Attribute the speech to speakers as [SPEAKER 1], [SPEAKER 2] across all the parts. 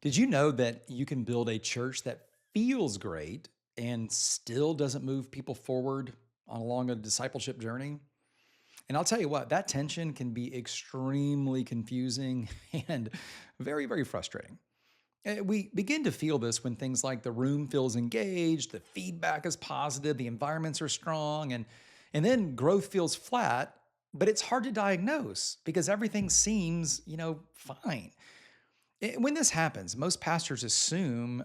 [SPEAKER 1] Did you know that you can build a church that feels great and still doesn't move people forward along a discipleship journey? And I'll tell you what, that tension can be extremely confusing and very, very frustrating. We begin to feel this when things like the room feels engaged, the feedback is positive, the environments are strong, and then growth feels flat, but it's hard to diagnose because everything seems, fine. When this happens, most pastors assume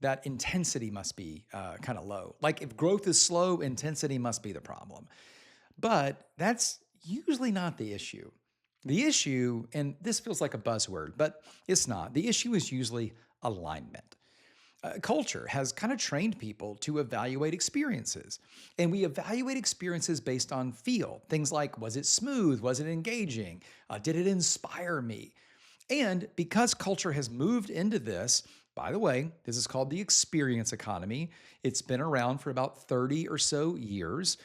[SPEAKER 1] that intensity must be kind of low. Like if growth is slow, intensity must be the problem. But that's usually not the issue. The issue, and this feels like a buzzword, but it's not. The issue is usually alignment. Culture has kind of trained people to evaluate experiences. And we evaluate experiences based on feel. Things like, was it smooth? Was it engaging? Did it inspire me? And because culture has moved into this, by the way, this is called the experience economy. It's been around for about 30 or so years.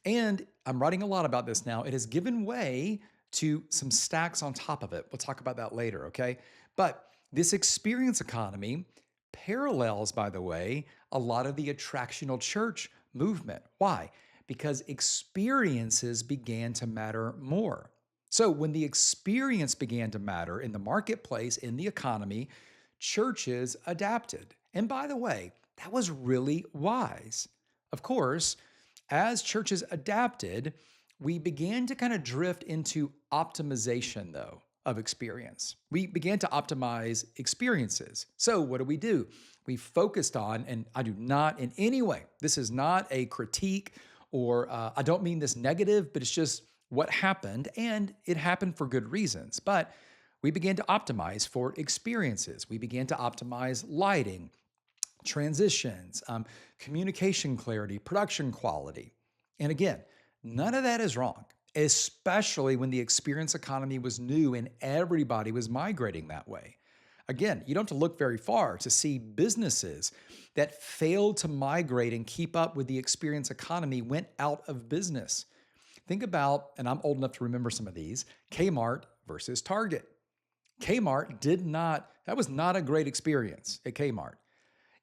[SPEAKER 1] And I'm writing a lot about this now. It has given way to some stacks on top of it. We'll talk about that later, okay? But this experience economy parallels, by the way, a lot of the attractional church movement. Why? Because experiences began to matter more. So when the experience began to matter in the marketplace, in the economy, churches adapted. And by the way, that was really wise. Of course, as churches adapted, we began to kind of drift into optimization, though, of experience. We began to optimize experiences. So, what do? We focused on, and I do not in any way, this is not a critique or I don't mean this negative, but it's just what happened, and it happened for good reasons. But we began to optimize for experiences. We began to optimize lighting, transitions, communication clarity, production quality. And again, none of that is wrong, especially when the experience economy was new and everybody was migrating that way. Again, you don't have to look very far to see businesses that failed to migrate and keep up with the experience economy went out of business. Think about, and I'm old enough to remember some of these, Kmart versus Target. That was not a great experience at Kmart.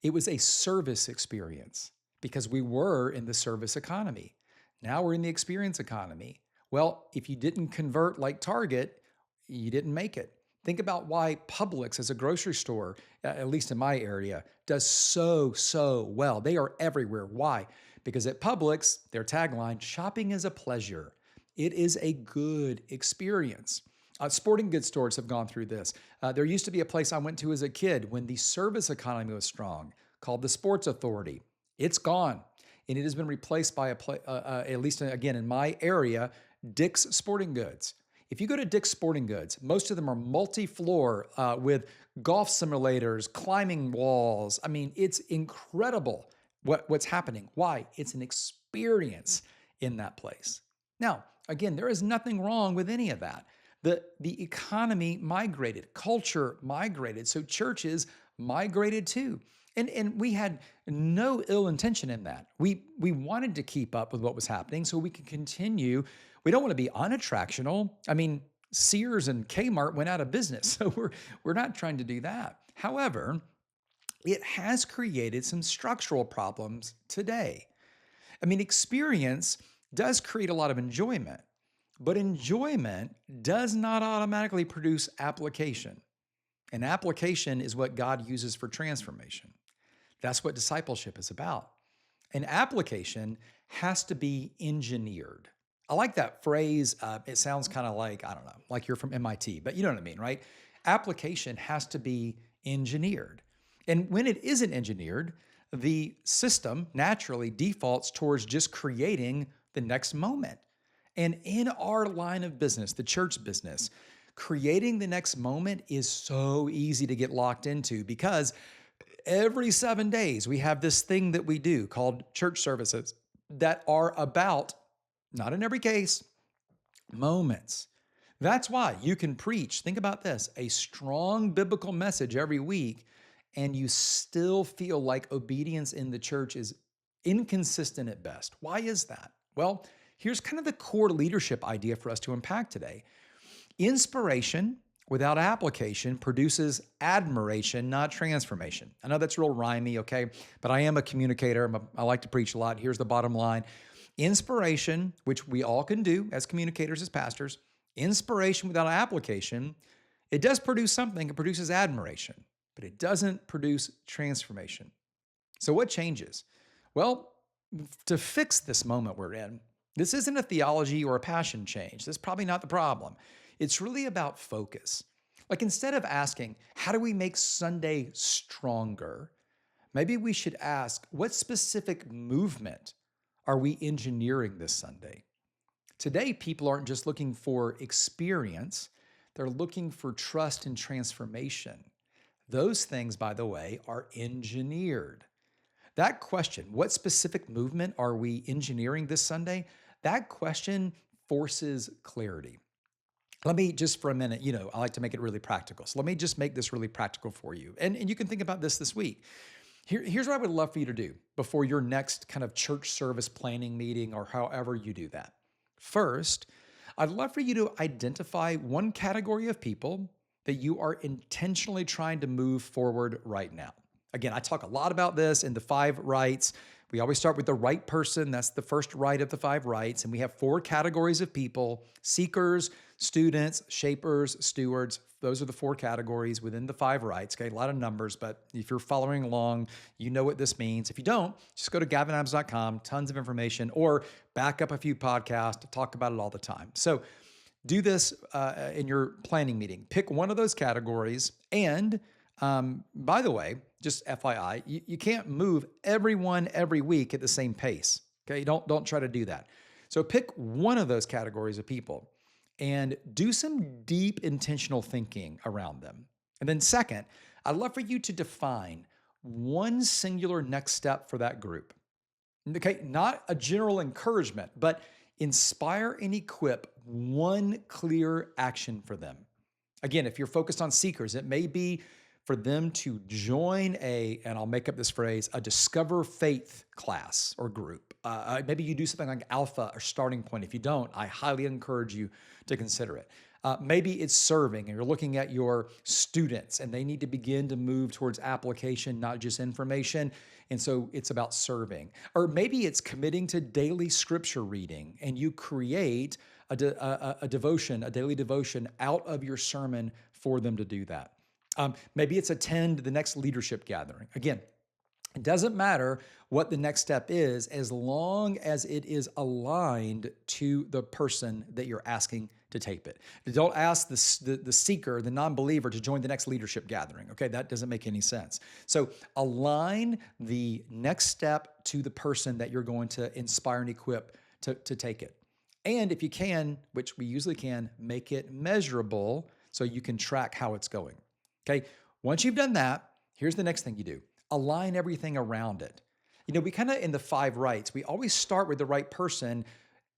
[SPEAKER 1] It was a service experience because we were in the service economy. Now we're in the experience economy. Well, if you didn't convert like Target, you didn't make it. Think about why Publix as a grocery store, at least in my area, does so well. They are everywhere. Why? Because at Publix, their tagline, shopping is a pleasure. It is a good experience. Sporting goods stores have gone through this. There used to be a place I went to as a kid when the service economy was strong called the Sports Authority. It's gone. And it has been replaced by at least again in my area, Dick's Sporting Goods. If you go to Dick's Sporting Goods, most of them are multi-floor with golf simulators, climbing walls. I mean, it's incredible what's happening. Why? It's an experience in that place. Now, again, there is nothing wrong with any of that. The economy migrated, culture migrated, so churches migrated too. And we had no ill intention in that. We wanted to keep up with what was happening so we could continue. We don't want to be unattractional. I mean, Sears and Kmart went out of business, so we're not trying to do that. However, it has created some structural problems today. I mean, experience does create a lot of enjoyment, but enjoyment does not automatically produce application. And application is what God uses for transformation. That's what discipleship is about. An application has to be engineered. I like that phrase. It sounds kind of like, I don't know, like you're from MIT, but you know what I mean, right? Application has to be engineered. And when it isn't engineered, the system naturally defaults towards just creating the next moment. And in our line of business, the church business, creating the next moment is so easy to get locked into because every 7 days we have this thing that we do called church services that are about, not in every case, moments. That's why you can preach, think about this, a strong biblical message every week, and you still feel like obedience in the church is inconsistent at best. Why is that? Well, here's kind of the core leadership idea for us to unpack today. Inspiration, without application produces admiration, not transformation. I know that's real rhymey, okay? But I am a communicator. I like to preach a lot. Here's the bottom line. Inspiration, which we all can do as communicators, as pastors, inspiration without application, it does produce something. It produces admiration, but it doesn't produce transformation. So what changes? Well, to fix this moment we're in, this isn't a theology or a passion change. That's probably not the problem. It's really about focus. Like instead of asking, how do we make Sunday stronger? Maybe we should ask, what specific movement are we engineering this Sunday? Today, people aren't just looking for experience, they're looking for trust and transformation. Those things, by the way, are engineered. That question, what specific movement are we engineering this Sunday? That question forces clarity. Let me just for a minute, I like to make it really practical. So let me just make this really practical for you. And you can think about this week. Here's what I would love for you to do before your next kind of church service planning meeting or however you do that. First, I'd love for you to identify one category of people that you are intentionally trying to move forward right now. Again, I talk a lot about this in the 5 rights. We always start with the right person. That's the first right of the 5 rights. And we have 4 categories of people: seekers, students, shapers, stewards. Those are the 4 categories within the 5 rights. Okay, a lot of numbers, but if you're following along, you know what this means. If you don't, just go to gavinadams.com, tons of information, or back up a few podcasts to talk about it all the time. So do this in your planning meeting. Pick one of those categories. And by the way, just FYI, you can't move everyone every week at the same pace. Okay, don't try to do that. So pick one of those categories of people and do some deep intentional thinking around them. And then second, I'd love for you to define one singular next step for that group. Okay, not a general encouragement, but inspire and equip one clear action for them. Again, if you're focused on seekers, it may be for them to join and I'll make up this phrase, a Discover Faith class or group. Maybe you do something like Alpha or Starting Point. If you don't, I highly encourage you to consider it. Maybe it's serving and you're looking at your students and they need to begin to move towards application, not just information. And so it's about serving. Or maybe it's committing to daily scripture reading and you create a devotion, a daily devotion out of your sermon for them to do that. Maybe it's attend the next leadership gathering. Again, it doesn't matter what the next step is as long as it is aligned to the person that you're asking to take it. Don't ask the seeker, the non-believer, to join the next leadership gathering. Okay, that doesn't make any sense. So align the next step to the person that you're going to inspire and equip to take it. And if you can, which we usually can, make it measurable so you can track how it's going. Okay, once you've done that, here's the next thing you do. Align everything around it. We kind of, in the 5 rights, we always start with the right person,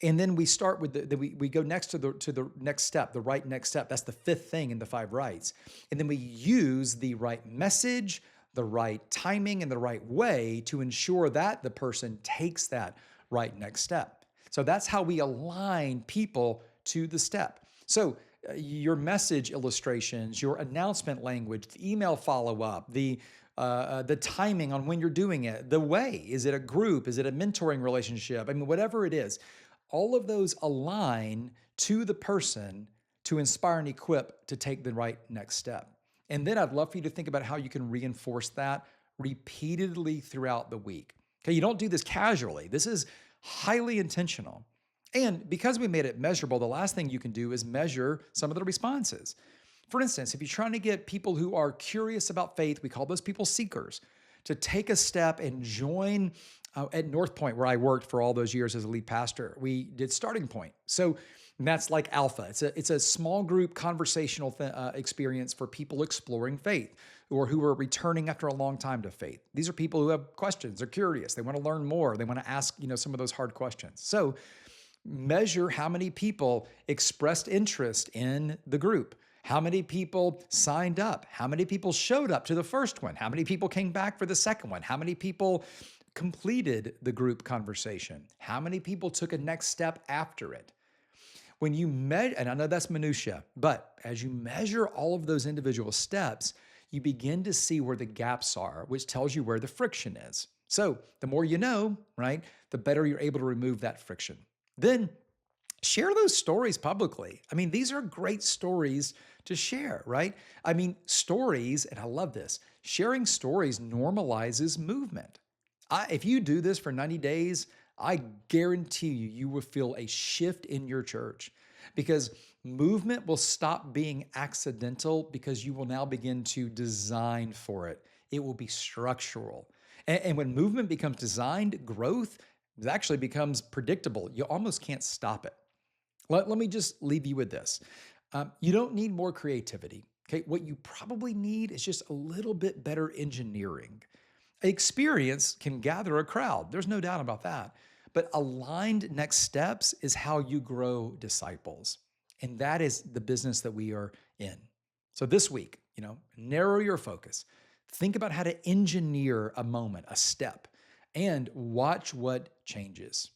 [SPEAKER 1] and then we start with we go next to the next step, the right next step. That's the 5th thing in the 5 rights. And then we use the right message, the right timing, and the right way to ensure that the person takes that right next step. So that's how we align people to the step. So your message illustrations, your announcement language, the email follow-up, the timing on when you're doing it, the way, is it a group? Is it a mentoring relationship? I mean, whatever it is, all of those align to the person to inspire and equip to take the right next step. And then I'd love for you to think about how you can reinforce that repeatedly throughout the week. Okay, you don't do this casually. This is highly intentional. And because we made it measurable, the last thing you can do is measure some of the responses. For instance, if you're trying to get people who are curious about faith, we call those people seekers, to take a step and join at North Point, where I worked for all those years as a lead pastor, we did Starting Point. So that's like Alpha. It's a small group conversational experience for people exploring faith or who are returning after a long time to faith. These are people who have questions, they're curious, they want to learn more, they want to ask some of those hard questions. So measure how many people expressed interest in the group. How many people signed up? How many people showed up to the first one? How many people came back for the second one? How many people completed the group conversation? How many people took a next step after it? When you measure, and I know that's minutia, but as you measure all of those individual steps, you begin to see where the gaps are, which tells you where the friction is. So the more you know, right, the better you're able to remove that friction. Then share those stories publicly. I mean, these are great stories to share, right? I mean, stories, and I love this, sharing stories normalizes movement. If you do this for 90 days, I guarantee you, you will feel a shift in your church because movement will stop being accidental because you will now begin to design for it. It will be structural. And when movement becomes designed, growth actually becomes predictable. You almost can't stop it. Let me just leave you with this. You don't need more creativity. Okay. What you probably need is just a little bit better engineering. Experience can gather a crowd. There's no doubt about that. But aligned next steps is how you grow disciples. And that is the business that we are in. So this week, narrow your focus. Think about how to engineer a moment, a step, and watch what changes.